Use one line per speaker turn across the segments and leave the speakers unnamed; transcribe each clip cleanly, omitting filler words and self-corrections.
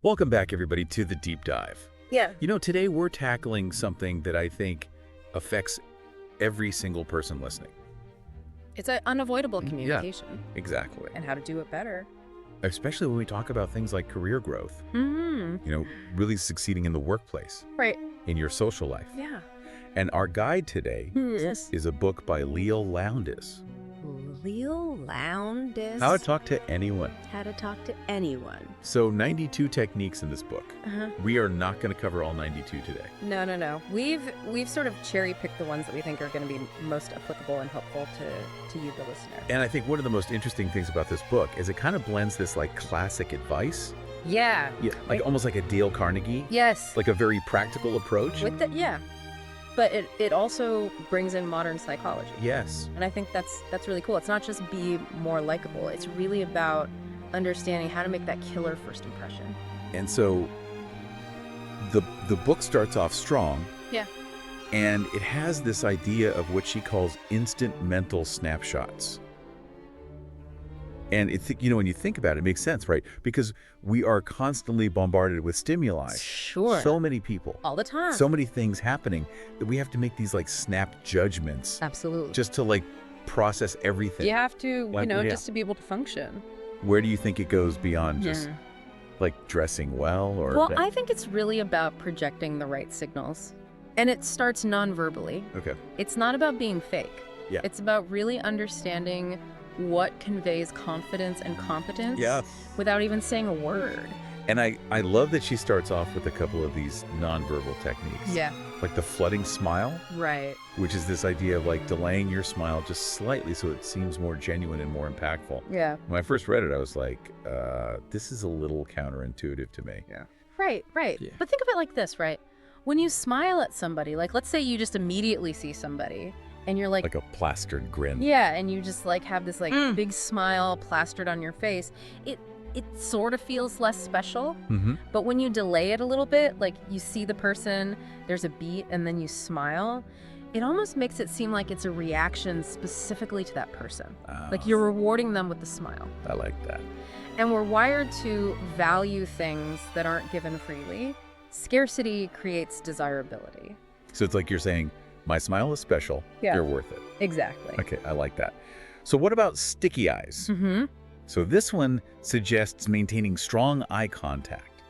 Welcome back, everybody, to the deep dive.
Yeah.
Today we're tackling something that I think affects every single person listening.
It's an unavoidable communication.
Exactly.
And how to do it better.
Especially when we talk about things like career growth,
Mm-hmm.
really succeeding in the workplace,
Right.
in your social life.
Yeah.
And our guide today
Yes.
is a book by Leil Lowndes.
Leil Lowndes.
How to Talk to Anyone.
How to talk to anyone.
So 92 techniques in this book.
Uh-huh.
We are not going to cover all 92 today.
No. We've sort of cherry-picked the ones that we think are going to be most applicable and helpful to you, the listener.
And I think one of the most interesting things about this book is it kind of blends this like classic advice.
Yeah.
Yeah, like almost like a Dale Carnegie.
Yes.
Like a very practical approach.
With it, yeah. But it also brings in modern psychology.
Yes.
And I think that's really cool. It's not just be more likable. It's really about understanding how to make that killer first impression.
And so the book starts off strong.
Yeah.
And it has this idea of what she calls instant mental snapshots. And when you think about it, it makes sense, right? Because we are constantly bombarded with stimuli.
Sure.
So many people.
All the time.
So many things happening that we have to make these like snap judgments
Absolutely.
just to like process everything.
You have to,
Yeah.
just to be able to function.
Where do you think it goes beyond just like dressing well or
Well, I think it's really about projecting the right signals. And it starts non-verbally.
Okay.
It's not about being fake.
Yeah.
It's about really understanding what conveys confidence and competence
Yeah.
without even saying a word.
And I love that she starts off with a couple of these nonverbal techniques.
Yeah.
Like the flooding smile,
Right.
which is this idea of like delaying your smile just slightly so it seems more genuine and more impactful.
Yeah.
When I first read it, I was like, this is a little counterintuitive to me. Yeah.
Right.
Yeah.
But think of it like this, right? When you smile at somebody, like let's say you just immediately see somebody and you're like
Like a plastered grin.
yeah, and you just like have this like big smile plastered on your face. It sort of feels less special,
Mm-hmm.
but when you delay it a little bit, like you see the person, there's a beat, and then you smile, it almost makes it seem like it's a reaction specifically to that person. Like you're rewarding them with the smile.
I like that.
And we're wired to value things that aren't given freely. Scarcity creates desirability.
So it's like you're saying, my smile is special.
Yeah.
You're worth it.
Exactly.
Okay, I like that. So what about sticky eyes?
Mm-hmm.
So this one suggests maintaining strong eye contact,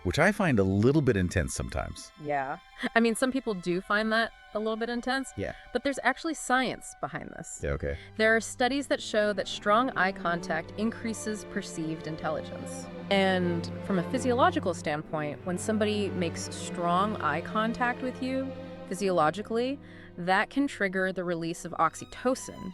which I find a little bit intense sometimes.
Yeah. I mean, some people do find that a little bit intense.
Yeah.
But there's actually science behind this.
Yeah, okay.
There are studies that show that strong eye contact increases perceived intelligence. And from a physiological standpoint, when somebody makes strong eye contact with you, physiologically, that can trigger the release of oxytocin,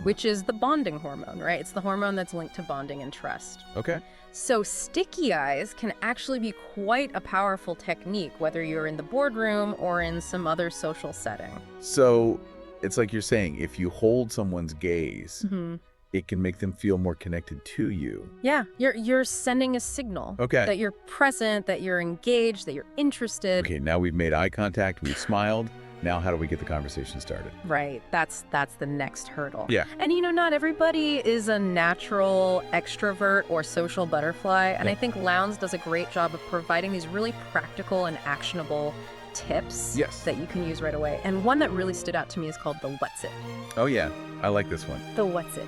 which is the bonding hormone, right? It's the hormone that's linked to bonding and trust.
Okay.
So sticky eyes can actually be quite a powerful technique, whether you're in the boardroom or in some other social setting.
So it's like you're saying, if you hold someone's gaze,
Mm-hmm.
it can make them feel more connected to you.
Yeah, you're sending a signal
Okay.
that you're present, that you're engaged, that you're interested.
Okay, now we've made eye contact, we've smiled. Now how do we get the conversation started?
Right, that's the next hurdle.
Yeah.
And not everybody is a natural extrovert or social butterfly, and
Yeah.
I think Lowndes does a great job of providing these really practical and actionable tips
Yes.
that you can use right away. And one that really stood out to me is called the what's it.
Oh yeah, I like this one.
The what's it.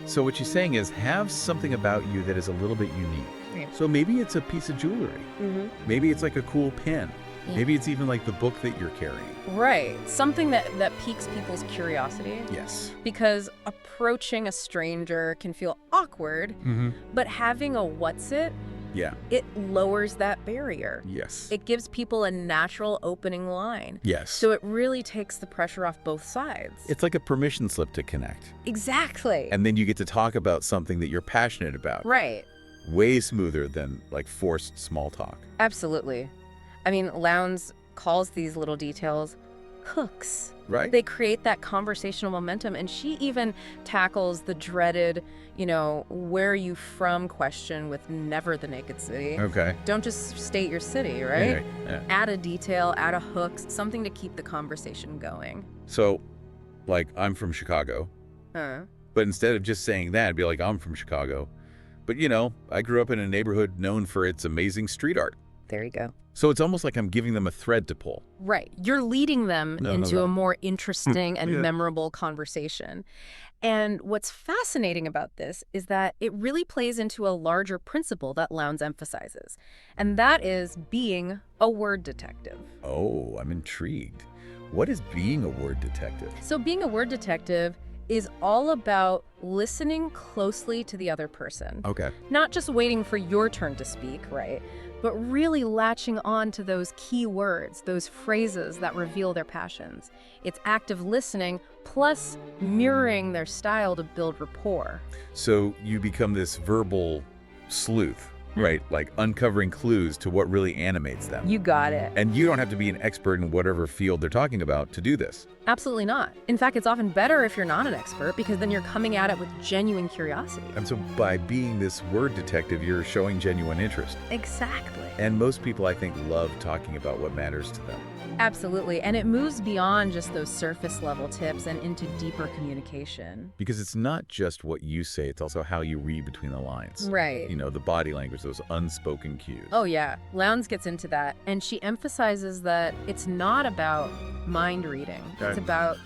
So what she's saying is have something about you that is a little bit unique.
Yeah.
So maybe it's a piece of jewelry.
Mm-hmm.
Maybe it's like a cool pen.
Yeah.
Maybe it's even like the book that you're carrying.
Right, something that piques people's curiosity.
Yes.
Because approaching a stranger can feel awkward,
Mm-hmm.
but having a what's it,
Yeah.
it lowers that barrier.
Yes.
It gives people a natural opening line.
Yes.
So it really takes the pressure off both sides.
It's like a permission slip to connect.
Exactly.
And then you get to talk about something that you're passionate about.
Right.
Way smoother than like forced small talk.
Absolutely. I mean, Lowndes calls these little details hooks.
Right?
They create that conversational momentum, and she even tackles the dreaded, where are you from question with never the naked city.
Okay.
Don't just state your city, right?
Yeah.
Add a detail, add a hook, something to keep the conversation going.
So, like, I'm from Chicago.
Huh.
But instead of just saying that, be like, I'm from Chicago. But, I grew up in a neighborhood known for its amazing street art.
There you go.
So it's almost like I'm giving them a thread to pull.
Right. You're leading them into a more interesting and
Yeah.
memorable conversation. And what's fascinating about this is that it really plays into a larger principle that Lowndes emphasizes, and that is being a word detective.
Oh, I'm intrigued. What is being a word detective?
So being a word detective is all about listening closely to the other person.
Okay.
Not just waiting for your turn to speak, right? But really latching on to those key words, those phrases that reveal their passions. It's active listening plus mirroring their style to build rapport.
So you become this verbal sleuth, right? Like uncovering clues to what really animates them.
You got it.
And you don't have to be an expert in whatever field they're talking about to do this.
Absolutely not. In fact, it's often better if you're not an expert because then you're coming at it with genuine curiosity.
And so by being this word detective, you're showing genuine interest.
Exactly.
And most people, I think, love talking about what matters to them.
Absolutely. And it moves beyond just those surface level tips and into deeper communication.
Because it's not just what you say, it's also how you read between the lines.
Right.
The body language, those unspoken cues.
Oh, yeah. Lowndes gets into that. And she emphasizes that it's not about mind reading.
Okay.
It's about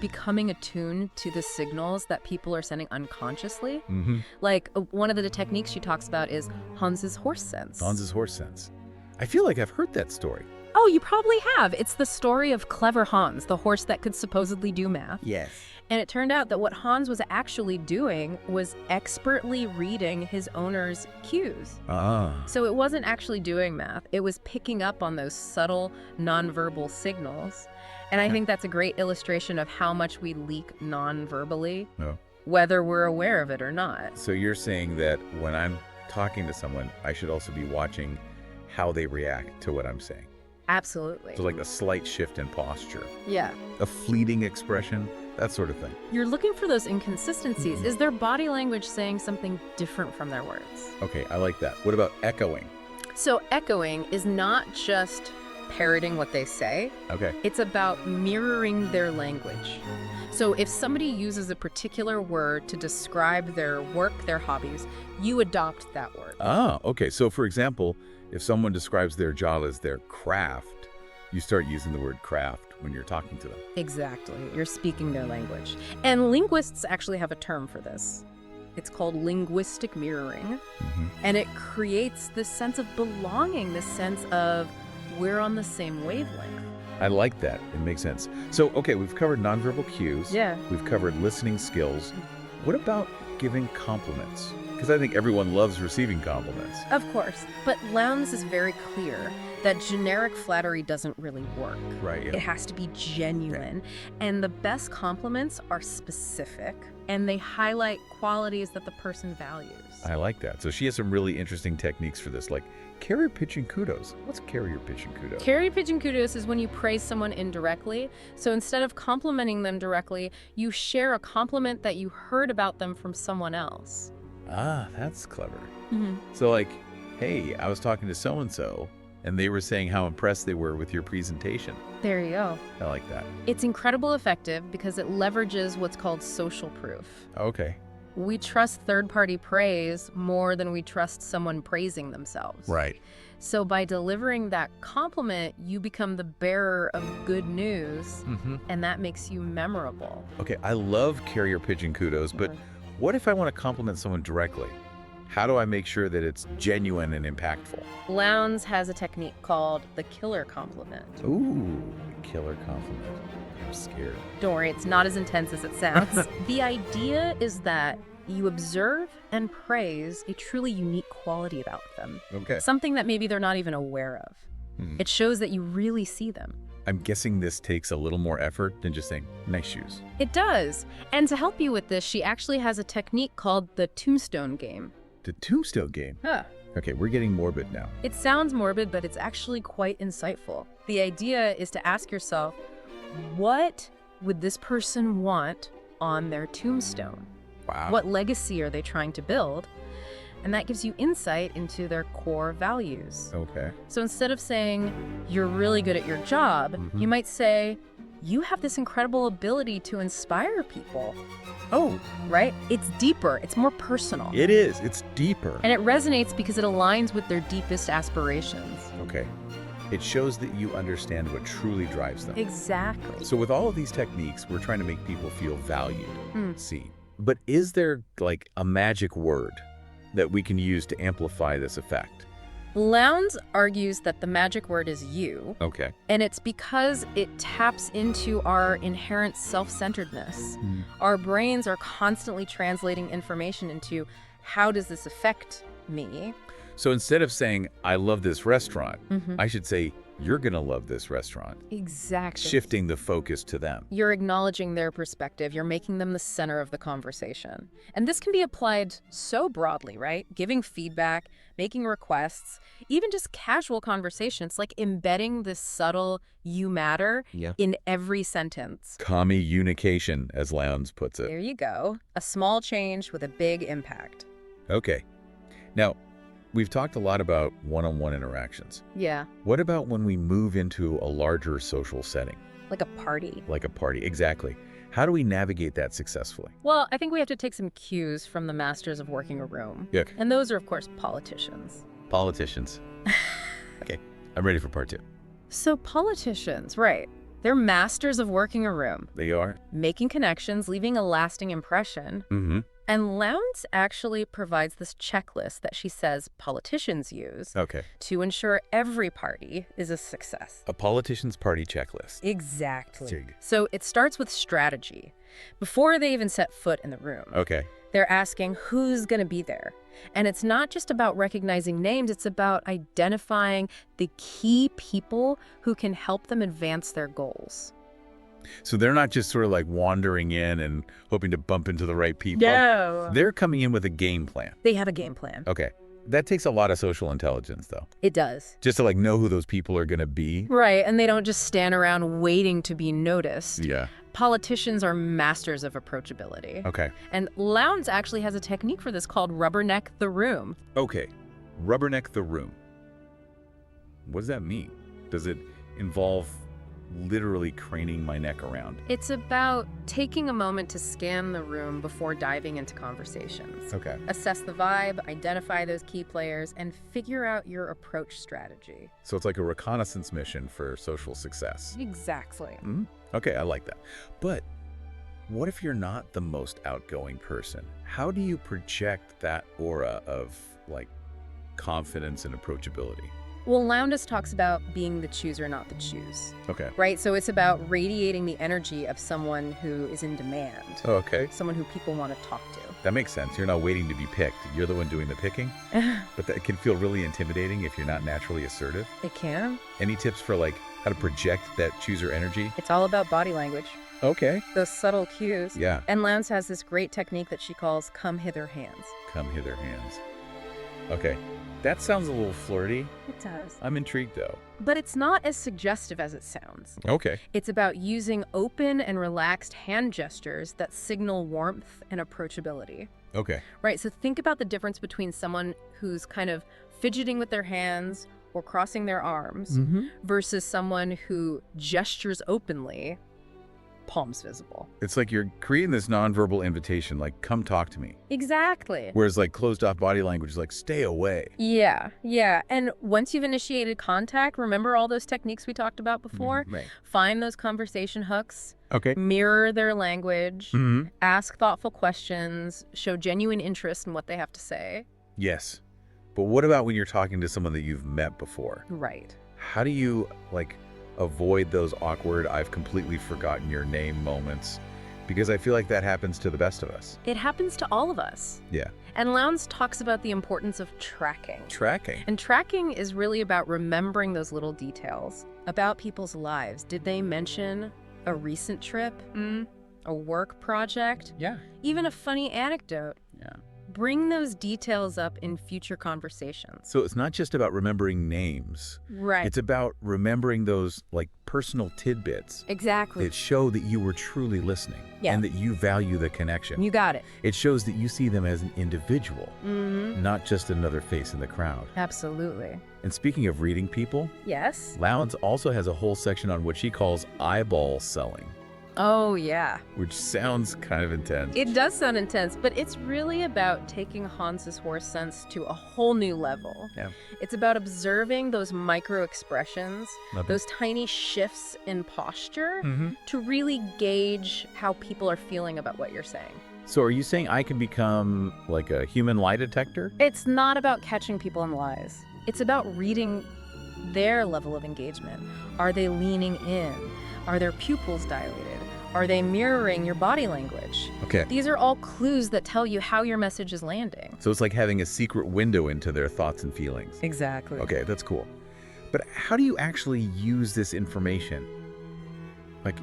becoming attuned to the signals that people are sending unconsciously.
Mm-hmm.
Like one of the techniques she talks about is Hans's horse sense.
Hans's horse sense. I feel like I've heard that story.
Oh, you probably have. It's the story of clever Hans, the horse that could supposedly do math.
Yes.
And it turned out that what Hans was actually doing was expertly reading his owner's cues.
Ah.
So it wasn't actually doing math. It was picking up on those subtle, nonverbal signals. And I think that's a great illustration of how much we leak non-verbally,
No.
whether we're aware of it or not.
So you're saying that when I'm talking to someone, I should also be watching how they react to what I'm saying.
Absolutely.
So like a slight shift in posture,
Yeah.
a fleeting expression, that sort of thing.
You're looking for those inconsistencies. Is their body language saying something different from their words?
Okay, I like that. What about echoing?
So echoing is not just parroting what they say.
Okay.
It's about mirroring their language. So if somebody uses a particular word to describe their work, their hobbies, you adopt that word.
Ah, okay. So for example, if someone describes their job as their craft, you start using the word craft when you're talking to them.
Exactly. You're speaking their language. And linguists actually have a term for this. It's called linguistic mirroring.
Mm-hmm.
And it creates this sense of belonging, this sense of we're on the same wavelength.
I like that. It makes sense. So, okay, we've covered nonverbal cues.
Yeah.
We've covered listening skills. What about giving compliments? Because I think everyone loves receiving compliments.
Of course. But Lowndes is very clear that generic flattery doesn't really work.
Right, yeah.
It has to be genuine. And the best compliments are specific, and they highlight qualities that the person values.
I like that. So she has some really interesting techniques for this, like carrier pigeon kudos. What's carrier pigeon kudos?
Carrier pigeon kudos is when you praise someone indirectly. So instead of complimenting them directly, you share a compliment that you heard about them from someone else.
Ah, that's clever.
Mm-hmm.
So like, hey, I was talking to so-and-so, and they were saying how impressed they were with your presentation.
There you go.
I like that.
It's incredibly effective because it leverages what's called social proof.
Okay.
We trust third-party praise more than we trust someone praising themselves.
Right.
So by delivering that compliment, you become the bearer of good news,
Mm-hmm.
and that makes you memorable.
Okay, I love carrier pigeon kudos, but what if I want to compliment someone directly? How do I make sure that it's genuine and impactful?
Lowndes has a technique called the killer compliment.
Ooh, killer compliment. I'm scared.
Don't worry, it's not as intense as it sounds. The idea is that you observe and praise a truly unique quality about them.
Okay.
Something that maybe they're not even aware of. It shows that you really see them.
I'm guessing this takes a little more effort than just saying, nice shoes.
It does. And to help you with this, she actually has a technique called the tombstone game.
The tombstone game.
Huh.
Okay, we're getting morbid now.
It sounds morbid, but it's actually quite insightful. The idea is to ask yourself, what would this person want on their tombstone?
Wow.
What legacy are they trying to build? And that gives you insight into their core values.
Okay.
So instead of saying, you're really good at your job, you might say, you have this incredible ability to inspire people,
Oh,
right? It's deeper, it's more personal.
it is. It's deeper.
And it resonates because it aligns with their deepest aspirations.
Okay. It shows that you understand what truly drives them.
Exactly.
So with all of these techniques, we're trying to make people feel valued,
Mm.
seen. But is there like a magic word that we can use to amplify this effect?
Lowndes argues that the magic word is you,
Okay.
and it's because it taps into our inherent self-centeredness. Our brains are constantly translating information into how does this affect me?
So instead of saying, I love this restaurant,
Mhm.
I should say, you're going to love this restaurant.
Exactly.
Shifting the focus to them.
You're acknowledging their perspective. You're making them the center of the conversation. And this can be applied so broadly, right? Giving feedback, making requests, even just casual conversations, like embedding this subtle "you matter" in every sentence.
Communication, as Lowndes puts it.
There you go. A small change with a big impact.
Okay. Now, we've talked a lot about one-on-one interactions.
Yeah,
What about when we move into a larger social setting,
like a party.
like a party? Exactly. How do we navigate that successfully?
Well, I think we have to take some cues from the masters of working a room.
Yeah.
And those are, of course, politicians.
Politicians. Okay, I'm ready for part 2.
So politicians, right. They're masters of working a room,
They are?
making connections, leaving a lasting impression.
Mm-hmm.
And Lowndes actually provides this checklist that she says politicians use
Okay.
to ensure every party is a success.
A politician's party checklist.
Exactly.
There you go.
So it starts with strategy. Before they even set foot in the room,
Okay.
they're asking who's going to be there. And it's not just about recognizing names, it's about identifying the key people who can help them advance their goals.
So they're not just sort of like wandering in and hoping to bump into the right people.
No.
They're coming in with a game plan.
They have a game plan.
Okay. That takes a lot of social intelligence, though.
It does.
Just to like know who those people are going to be.
Right, and they don't just stand around waiting to be noticed.
Yeah.
Politicians are masters of approachability.
Okay.
And Lowndes actually has a technique for this called rubberneck the room.
Okay. Rubberneck the room. What does that mean? Does it involve literally craning my neck around?
It's about taking a moment to scan the room before diving into conversations.
Okay.
Assess the vibe, identify those key players, and figure out your approach strategy.
So it's like a reconnaissance mission for social success.
Exactly.
Okay, I like that. But what if you're not the most outgoing person? How do you project that aura of like confidence and approachability?
Well, Lowndes talks about being the chooser, not the choose.
Okay.
Right? So it's about radiating the energy of someone who is in demand.
Okay.
Someone who people want to talk to.
That makes sense. You're not waiting to be picked. You're the one doing the picking. But that can feel really intimidating if you're not naturally assertive.
It can.
Any tips for like how to project that chooser energy?
It's all about body language.
Okay.
Those subtle cues.
Yeah.
And Lowndes has this great technique that she calls come hither hands.
Come hither hands. Okay. That sounds a little flirty.
It does.
I'm intrigued though.
But it's not as suggestive as it sounds.
Okay.
It's about using open and relaxed hand gestures that signal warmth and approachability.
Okay.
Right, so think about the difference between someone who's kind of fidgeting with their hands or crossing their arms versus someone who gestures openly, palms visible.
It's like you're creating this nonverbal invitation, like, come talk to me.
Exactly.
Whereas like closed off body language is like, stay away.
Yeah. And once you've initiated contact, remember all those techniques we talked about before?
Right.
Find those conversation hooks,
Okay.
mirror their language, ask thoughtful questions, show genuine interest in what they have to say.
Yes. But what about when you're talking to someone that you've met before?
Right.
How do you like avoid those awkward, I've completely forgotten your name moments? Because I feel like that happens to the best of us.
It happens to all of us.
Yeah.
And Lowndes talks about the importance of tracking.
Tracking.
And tracking is really about remembering those little details about people's lives. Did they mention a recent trip? A work project?
Yeah.
Even a funny anecdote?
Yeah.
bring those details up in future conversations.
So it's not just about remembering names.
Right.
It's about remembering those like personal tidbits
Exactly.
that show that you were truly listening
Yeah.
and that you value the connection.
You got it.
It shows that you see them as an individual,
Mm-hmm.
not just another face in the crowd.
Absolutely.
And speaking of reading people,
Yes?
Lowndes also has a whole section on what she calls eyeball selling,
Oh, yeah.
which sounds kind of intense.
It does sound intense, but it's really about taking Hans's horse sense to a whole new level.
Yeah.
It's about observing those micro expressions,
Love it.
those tiny shifts in posture
Mhm.
to really gauge how people are feeling about what you're saying.
So are you saying I can become like a human lie detector?
It's not about catching people in lies. It's about reading their level of engagement. Are they leaning in? Are their pupils dilated? Are they mirroring your body language?
Okay.
These are all clues that tell you how your message is landing.
So it's like having a secret window into their thoughts and feelings.
Exactly.
Okay, that's cool. But how do you actually use this information? Like,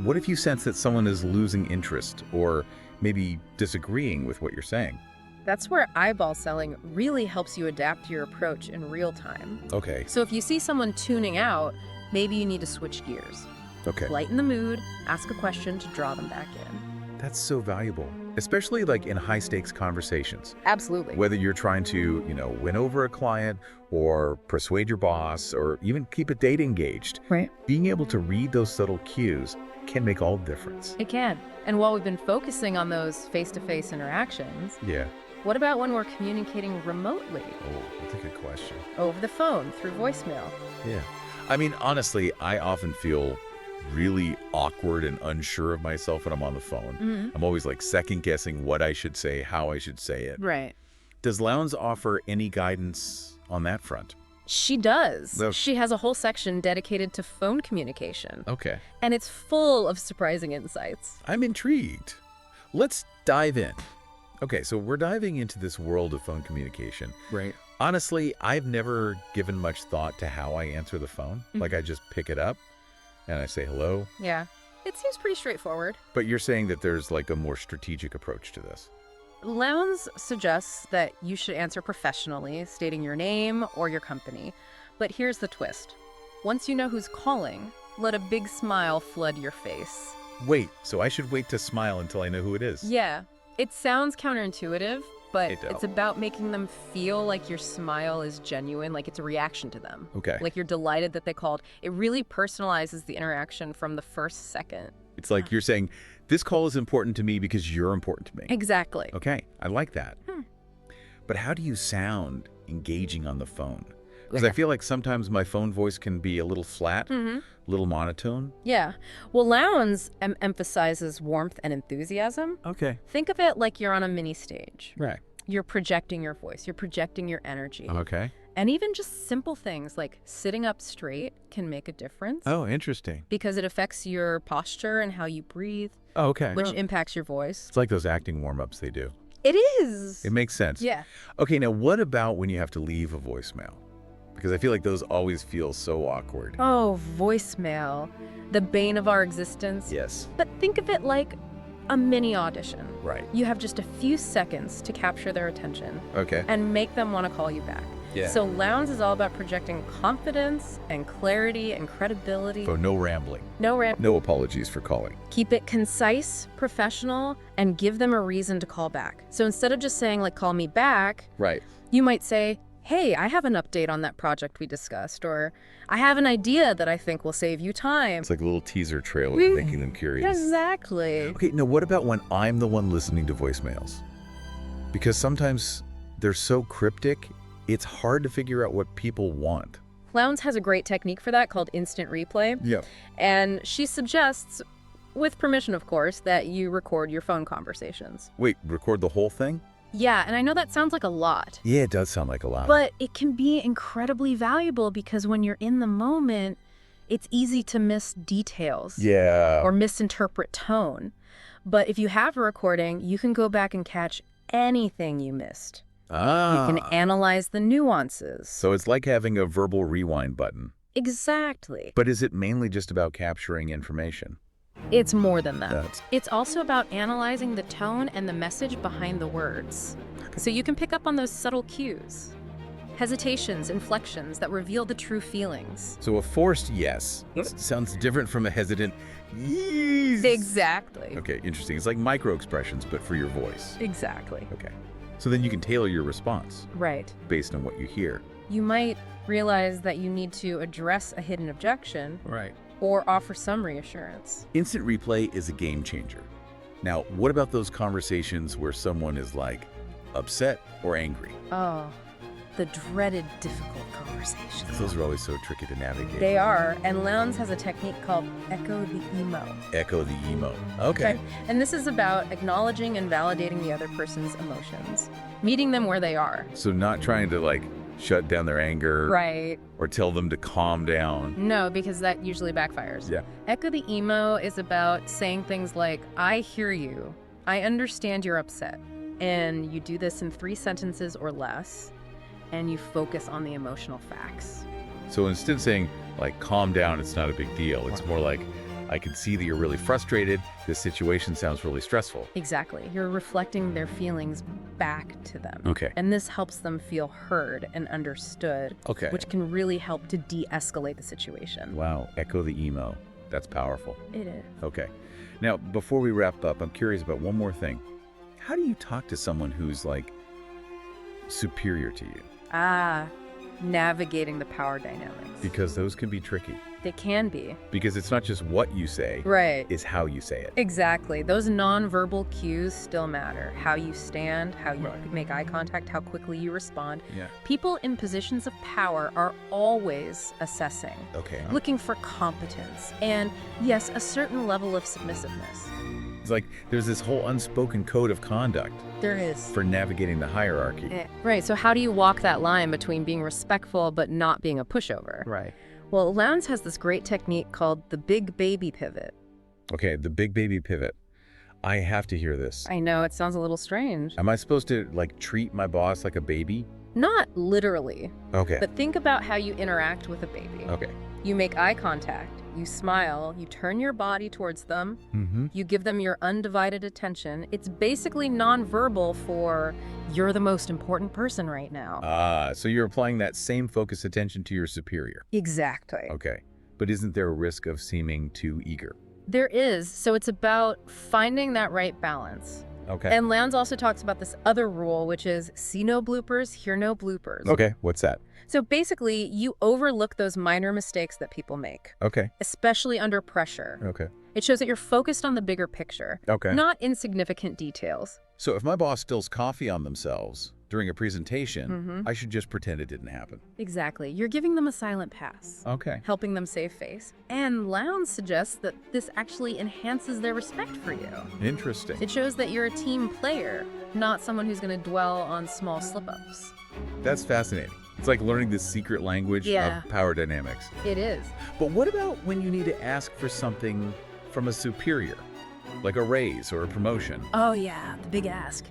what if you sense that someone is losing interest or maybe disagreeing with what you're saying?
That's where eyeball selling really helps you adapt your approach in real time.
Okay,
So if you see someone tuning out, maybe you need to switch gears.
okay.
Lighten the mood, ask a question to draw them back in.
That's so valuable, especially like in high-stakes conversations.
Absolutely.
Whether you're trying to, win over a client or persuade your boss or even keep a date engaged,
Right.
being able to read those subtle cues can make all the difference.
It can. And while we've been focusing on those face-to-face interactions,
Yeah.
what about when we're communicating remotely?
Oh, that's a good question.
Over the phone, through voicemail?
Yeah. I mean, honestly, I often feel really awkward and unsure of myself when I'm on the phone.
Mm-hmm.
I'm always like second guessing what I should say, how I should say it.
Right.
Does Lowndes offer any guidance on that front?
She does.
No.
She has a whole section dedicated to phone communication.
Okay.
And it's full of surprising insights.
I'm intrigued. Let's dive in. Okay, so we're diving into this world of phone communication.
Right.
Honestly, I've never given much thought to how I answer the phone.
Mhm.
Like I just pick it up and I say hello.
Yeah. It seems pretty straightforward.
But you're saying that there's like a more strategic approach to this.
Lowndes suggests that you should answer professionally, stating your name or your company. But here's the twist. Once you know who's calling, let a big smile flood your face.
Wait, so I should wait to smile until I know who it is?
Yeah, it sounds counterintuitive, but
It don't.
it's about making them feel like your smile is genuine, like it's a reaction to them.
Okay.
Like you're delighted that they called. It really personalizes the interaction from the first second.
It's like you're saying, this call is important to me because you're important to me.
Exactly.
Okay, I like that.
Hmm.
But how do you sound engaging on the phone? Because I
Yeah.
feel like sometimes my phone voice can be a little flat,
Mm-hmm.
a little monotone.
Yeah. Well, Lowndes emphasizes warmth and enthusiasm.
Okay.
Think of it like you're on a mini stage.
Right.
You're projecting your voice, you're projecting your energy.
Okay.
And even just simple things like sitting up straight can make a difference
Oh, interesting.
because it affects your posture and how you breathe,
Oh, okay.
which impacts your voice.
It's like those acting warm-ups they do.
It is.
It makes sense.
Yeah.
Okay, now what about when you have to leave a voicemail? Because I feel like those always feel so awkward.
Oh, voicemail. The bane of our existence.
Yes.
But think of it like a mini audition.
Right.
You have just a few seconds to capture their attention
Okay.
and make them want to call you back.
Yeah.
So Lowndes is all about projecting confidence and clarity and credibility.
So no rambling.
No rant.
No apologies for calling.
Keep it concise, professional, and give them a reason to call back. So instead of just saying, like, call me back,
Right.
you might say, hey, I have an update on that project we discussed, or I have an idea that I think will save you time.
It's like a little teaser trail of
Mm.
making them curious.
Exactly.
Okay, now what about when I'm the one listening to voicemails? Because sometimes they're so cryptic, it's hard to figure out what people want.
Lowndes has a great technique for that called instant replay.
Yeah.
And she suggests, with permission of course, that you record your phone conversations.
Wait, record the whole thing?
Yeah, and I know that sounds like a lot,
Yeah, it does sound like a lot.
but it can be incredibly valuable because when you're in the moment, it's easy to miss details
yeah.
or misinterpret tone. But if you have a recording, you can go back and catch anything you missed.
Ah.
You can analyze the nuances.
So it's like having a verbal rewind button.
Exactly.
But is it mainly just about capturing information?
It's more than that.
That's...
It's also about analyzing the tone and the message behind the words. So you can pick up on those subtle cues. Hesitations, inflections that reveal the true feelings.
So a forced yes sounds different from a hesitant yes.
Exactly.
Okay, interesting. It's like micro expressions, but for your voice.
Exactly.
Okay. So then you can tailor your response.
Right.
Based on what you hear.
You might realize that you need to address a hidden objection.
Right.
Or offer some reassurance.
Instant replay is a game changer. Now, what about those conversations where someone is like upset or angry?
Oh, the dreaded difficult conversations.
Those are always so tricky to navigate.
They are, and Lowndes has a technique called echo the emo.
Echo the emo. Okay.
And this is about acknowledging and validating the other person's emotions, meeting them where they are.
So not trying to like shut down their anger.
Right.
Or tell them to calm down.
No, because that usually backfires.
Yeah.
Echo the emo is about saying things like, I hear you, I understand you're upset. And you do this in 3 sentences or less, and you focus on the emotional facts.
So instead of saying, like, calm down, it's not a big deal, it's more like, I can see that you're really frustrated, this situation sounds really stressful.
Exactly. You're reflecting their feelings back to them.
Okay.
And this helps them feel heard and understood,
Okay.
which can really help to de-escalate the situation.
Wow, echo the emo. That's powerful.
It is.
Okay. Now, before we wrap up, I'm curious about one more thing. How do you talk to someone who's, like, superior to you?
Navigating the power dynamics.
Because those can be tricky.
They can be.
Because it's not just what you say,
Right.
it's how you say it.
Exactly. Those nonverbal cues still matter. How you stand, how you make eye contact, how quickly you respond.
Yeah.
People in positions of power are always assessing,
Okay.
looking for competence, and yes, a certain level of submissiveness.
It's like there's this whole unspoken code of conduct
There is.
for navigating the hierarchy.
Right, so how do you walk that line between being respectful but not being a pushover?
Right.
Well, Lowndes has this great technique called the big baby pivot.
Okay, the big baby pivot. I have to hear this.
I know, it sounds a little strange.
Am I supposed to, like, treat my boss like a baby?
Not literally,
Okay.
but think about how you interact with a baby.
Okay.
You make eye contact, you smile, you turn your body towards them, you give them your undivided attention. It's basically nonverbal for, you're the most important person right now.
So you're applying that same focused attention to your superior.
Exactly.
Okay. But isn't there a risk of seeming too eager?
There is, so it's about finding that right balance.
Okay.
And Lowndes also talks about this other rule, which is see no bloopers, hear no bloopers.
Okay, what's that?
So basically, you overlook those minor mistakes that people make,
Okay.
especially under pressure.
Okay.
It shows that you're focused on the bigger picture,
Okay.
not insignificant details.
So if my boss spills coffee on themselves during a presentation, I should just pretend it didn't happen.
Exactly. You're giving them a silent pass,
Okay.
helping them save face. And Lowndes suggests that this actually enhances their respect for you.
Interesting.
It shows that you're a team player, not someone who's going to dwell on small slip-ups.
That's fascinating. It's like learning the secret language
Yeah.
of power dynamics.
It is.
But what about when you need to ask for something from a superior, like a raise or a promotion?
Oh yeah, the big ask.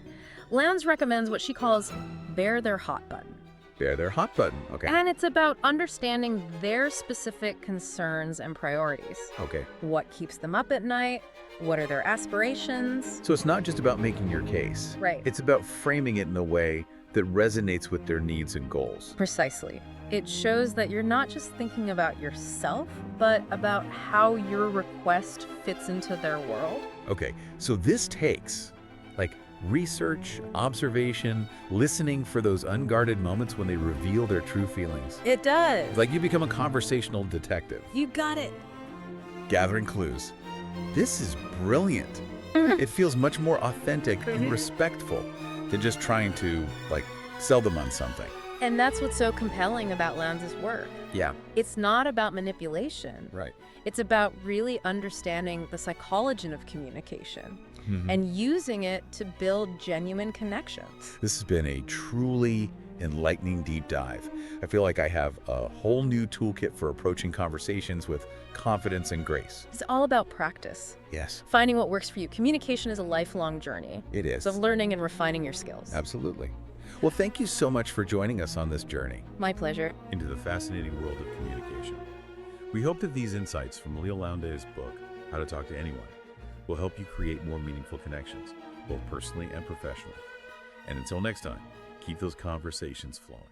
Lowndes recommends what she calls bear their hot button.
Bear their hot button. Okay.
And it's about understanding their specific concerns and priorities.
Okay.
What keeps them up at night? What are their aspirations?
So it's not just about making your case.
Right.
It's about framing it in a way that resonates with their needs and goals.
Precisely. It shows that you're not just thinking about yourself, but about how your request fits into their world.
Okay, so this takes, like, research, observation, listening for those unguarded moments when they reveal their true feelings.
It does.
Like you become a conversational detective.
You got it.
Gathering clues. This is brilliant. It feels much more authentic and respectful than just trying to, like, sell them on something.
And that's what's so compelling about Lowndes' work.
Yeah.
It's not about manipulation.
Right.
It's about really understanding the psychology of communication and using it to build genuine connections.
This has been a truly enlightening deep dive. I feel like I have a whole new toolkit for approaching conversations with confidence and grace.
It's all about practice.
Yes,
Finding what works for you. Communication is a lifelong journey.
it is.
It's of learning and refining your skills.
Absolutely. Well, thank you so much for joining us on this journey
My pleasure.
into the fascinating world of communication. We hope that these insights from Leil Lowndes' book how to talk to anyone, will help you create more meaningful connections, both personally and professionally. And until next time, keep those conversations flowing.